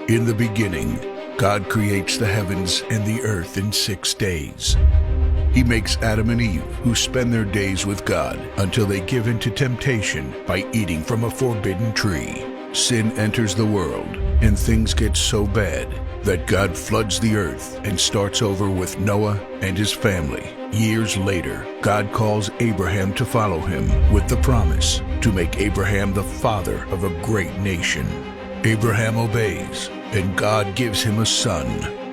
In the beginning, God creates the heavens and the earth in 6 days. He makes Adam and Eve, who spend their days with God until they give in to temptation by eating from a forbidden tree. Sin enters the world, and things get so bad that God floods the earth and starts over with Noah and his family. Years later, God calls Abraham to follow him with the promise to make Abraham the father of a great nation. Abraham obeys, and God gives him a son,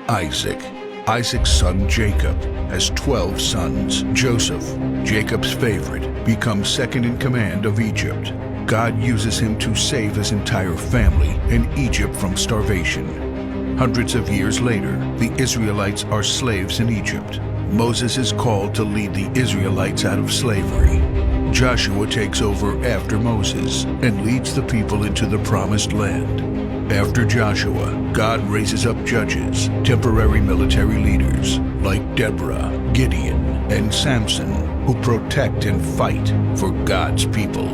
Isaac. Isaac's son Jacob has 12 sons. Joseph, Jacob's favorite, becomes second in command of Egypt. God uses him to save his entire family and Egypt from starvation. Hundreds of years later, the Israelites are slaves in Egypt. Moses is called to lead the Israelites out of slavery. Joshua takes over after Moses and leads the people into the promised land. After Joshua, God raises up judges, temporary military leaders like Deborah, Gideon, and Samson, who protect and fight for God's people.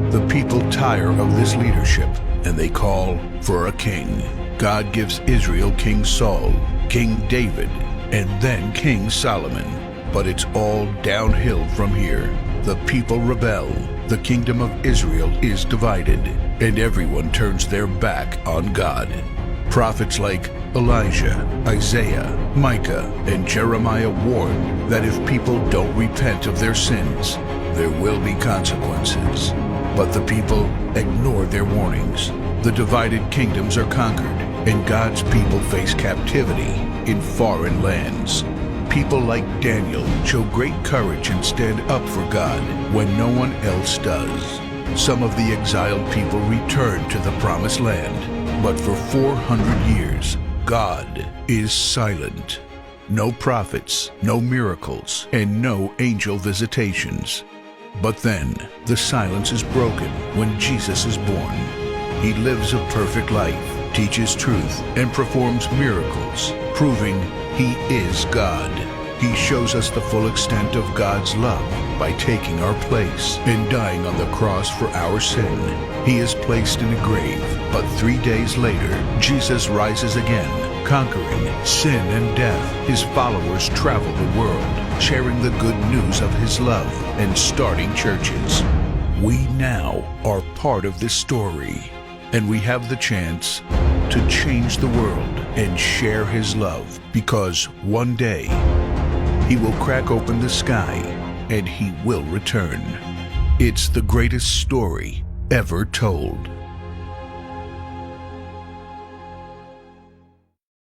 The people tire of this leadership, and they call for a king. God gives Israel King Saul, King David, and then King Solomon. But it's all downhill from here. The people rebel, the kingdom of Israel is divided, and everyone turns their back on God. Prophets like Elijah, Isaiah, Micah, and Jeremiah warn that if people don't repent of their sins, there will be consequences. But the people ignore their warnings. The divided kingdoms are conquered, and God's people face captivity in foreign lands. People like Daniel show great courage and stand up for God when no one else does. Some of the exiled people return to the promised land, but for 400 years, God is silent. No prophets, no miracles, and no angel visitations. But then, the silence is broken when Jesus is born. He lives a perfect life, teaches truth, and performs miracles, proving He is God. He shows us the full extent of God's love by taking our place and dying on the cross for our sin. He is placed in a grave, but 3 days later, Jesus rises again, conquering sin and death. His followers travel the world, sharing the good news of His love and starting churches. We now are part of this story, and we have the chance to change the world and share His love, because one day He will crack open the sky and He will return. It's the greatest story ever told.